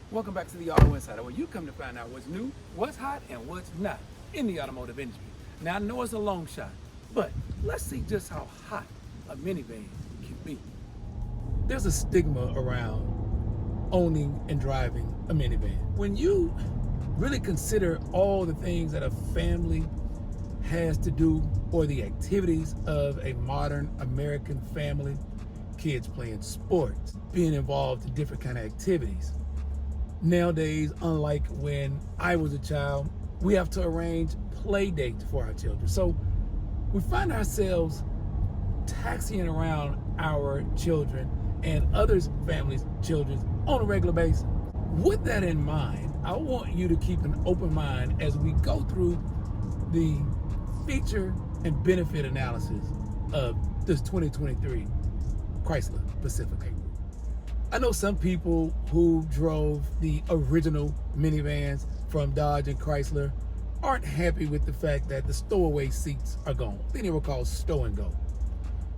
Welcome back to the Auto Insider, where you come to find out what's new, what's hot, and what's not in the automotive industry. Now, I know it's a long shot, but let's see just how hot a minivan can be. There's a stigma around owning and driving a minivan. When you really consider all the things that a family has to do, or the activities of a modern American family, kids playing sports, being involved in different kind of activities. Nowadays, unlike when I was a child, we have to arrange play dates for our children. So we find ourselves taxiing around our children and others' families' children on a regular basis. With that in mind, I want you to keep an open mind as we go through the feature and benefit analysis of this 2023 Chrysler Pacifica. I know some people who drove the original minivans from Dodge and Chrysler aren't happy with the fact that the stowaway seats are gone. They were called stow and go.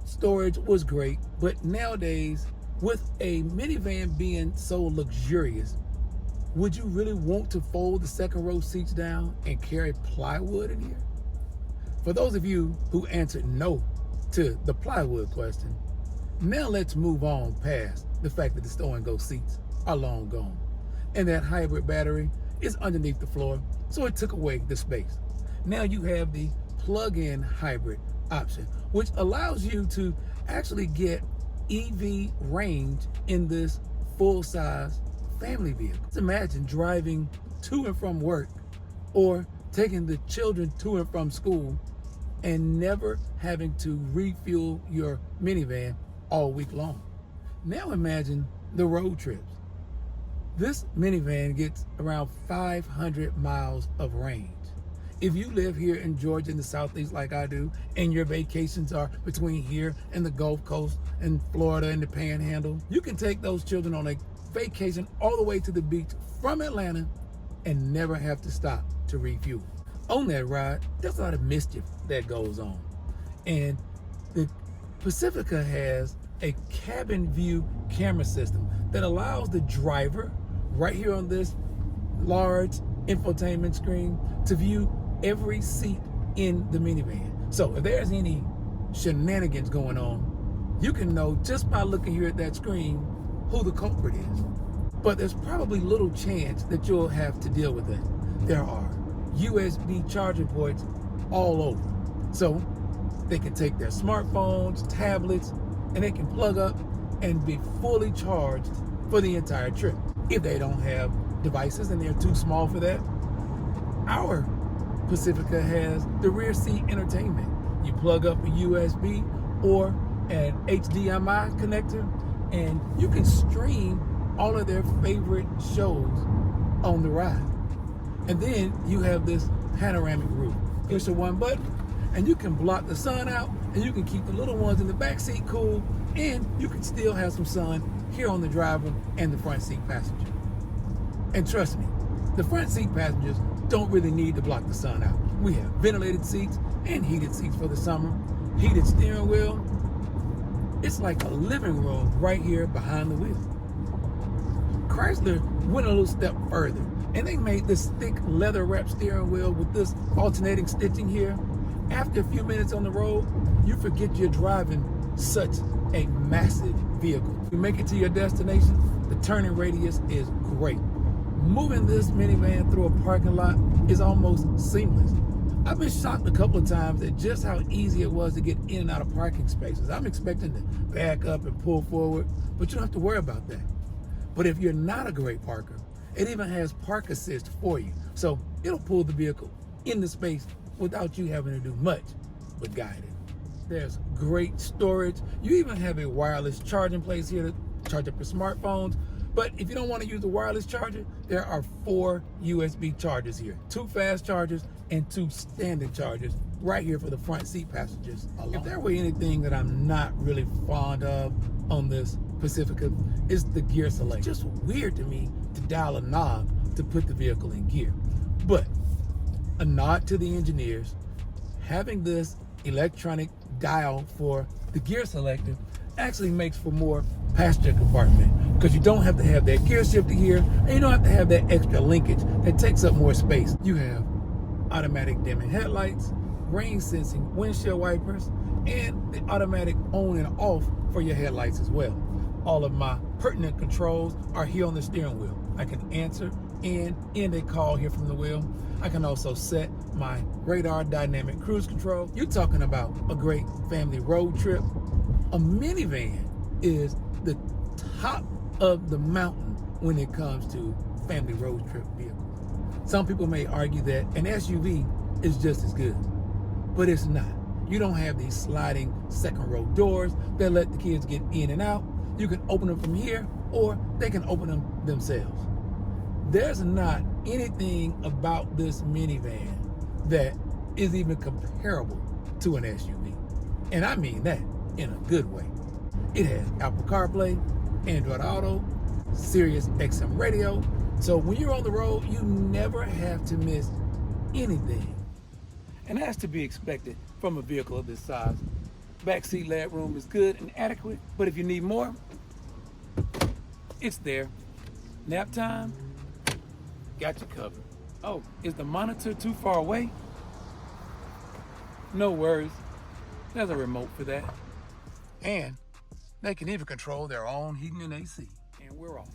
Storage was great, but nowadays, with a minivan being so luxurious, would you really want to fold the second row seats down and carry plywood in here? For those of you who answered no to the plywood question, now let's move on past the fact that the stow and go seats are long gone. And that hybrid battery is underneath the floor, so it took away the space. Now you have the plug-in hybrid option, which allows you to actually get EV range in this full-size family vehicle. Let's imagine driving to and from work or taking the children to and from school and never having to refuel your minivan all week long. Now imagine the road trips. This minivan gets around 500 miles of range. If you live here in Georgia in the Southeast like I do, and your vacations are between here and the Gulf Coast and Florida and the Panhandle, you can take those children on a vacation all the way to the beach from Atlanta and never have to stop to refuel. On that ride, there's a lot of mischief that goes on. And the Pacifica has a cabin view camera system that allows the driver right here on this large infotainment screen to view every seat in the minivan. So if there's any shenanigans going on, you can know just by looking here at that screen who the culprit is. But there's probably little chance that you'll have to deal with it. There are USB charging ports all over. So they can take their smartphones, tablets, and they can plug up and be fully charged for the entire trip. If they don't have devices and they're too small for that, our Pacifica has the rear seat entertainment. You plug up a USB or an HDMI connector, and you can stream all of their favorite shows on the ride. And then you have this panoramic roof. Push the one button, and you can block the sun out, and you can keep the little ones in the back seat cool, and you can still have some sun here on the driver and the front seat passenger. And trust me, the front seat passengers don't really need to block the sun out. We have ventilated seats and heated seats for the summer, heated steering wheel. It's like a living room right here behind the wheel. Chrysler went a little step further, and they made this thick leather wrapped steering wheel with this alternating stitching here. After a few minutes on the road, you forget you're driving such a massive vehicle. You make it to your destination, the turning radius is great. Moving this minivan through a parking lot is almost seamless. I've been shocked a couple of times at just how easy it was to get in and out of parking spaces. I'm expecting to back up and pull forward, but you don't have to worry about that. But if you're not a great parker, it even has park assist for you. So it'll pull the vehicle in the space without you having to do much but guide it. There's great storage. You even have a wireless charging place here to charge up your smartphones. But if you don't want to use the wireless charger, there are 4 USB chargers here. 2 fast chargers and 2 standard chargers right here for the front seat passengers alone. If there were anything that I'm not really fond of on this Pacifica, is the gear selection. It's just weird to me to dial a knob to put the vehicle in gear. But a nod to the engineers, having this electronic dial for the gear selector actually makes for more passenger compartment because you don't have to have that gear shifter here, and you don't have to have that extra linkage that takes up more space. You have automatic dimming headlights, rain sensing windshield wipers, and the automatic on and off for your headlights as well. All of my pertinent controls are here on the steering wheel. I can answer and end a call here from the wheel. I can also set my radar dynamic cruise control. You're talking about a great family road trip. A minivan is the top of the mountain when it comes to family road trip vehicles. Some people may argue that an SUV is just as good, but it's not. You don't have these sliding second row doors that let the kids get in and out. You can open them from here, or they can open them themselves. There's not anything about this minivan that is even comparable to an SUV. And I mean that in a good way. It has Apple CarPlay, Android Auto, Sirius XM radio. So when you're on the road, you never have to miss anything. And that's to be expected from a vehicle of this size. Backseat leg room is good and adequate, but if you need more, it's there. Nap time, got you covered. Oh, is the monitor too far away? No worries, there's a remote for that. And they can even control their own heating and AC. And we're off.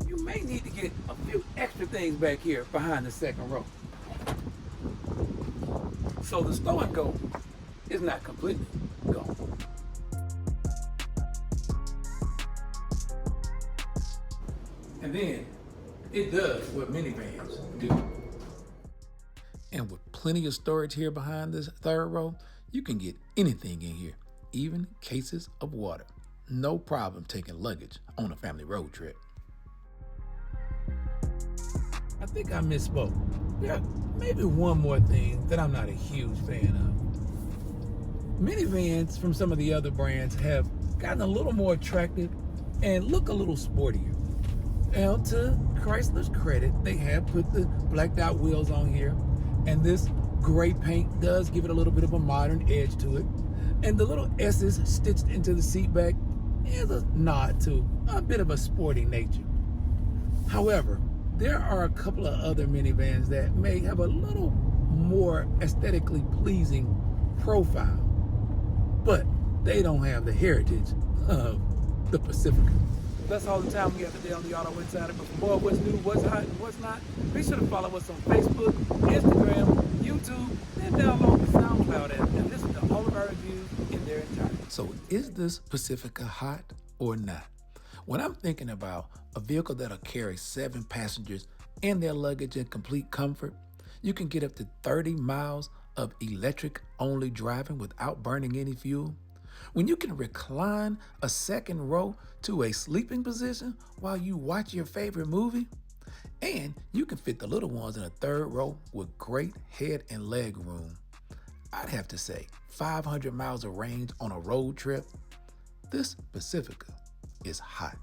You may need to get a few extra things back here behind the second row. So the stow and go is not completely gone. And then it does what minivans do. And with plenty of storage here behind this third row, you can get anything in here, even cases of water. No problem taking luggage on a family road trip. I think I misspoke. There may be one more thing that I'm not a huge fan of. Minivans from some of the other brands have gotten a little more attractive and look a little sportier. Now, to Chrysler's credit, they have put the blacked out wheels on here, and this gray paint does give it a little bit of a modern edge to it. And the little S's stitched into the seat back is a nod to a bit of a sporty nature. However, there are a couple of other minivans that may have a little more aesthetically pleasing profile, but they don't have the heritage of the Pacifica. That's all the time we have today on the Auto Insider. But for more what's new, what's hot, and what's not, be sure to follow us on Facebook, Instagram, YouTube, and download the SoundCloud app and listen to all of our reviews in their entirety. So is this Pacifica hot or not? When I'm thinking about a vehicle that'll carry 7 passengers and their luggage in complete comfort, you can get up to 30 miles of electric-only driving without burning any fuel. When you can recline a second row to a sleeping position while you watch your favorite movie, and you can fit the little ones in a third row with great head and leg room. I'd have to say 500 miles of range on a road trip. This Pacifica is hot.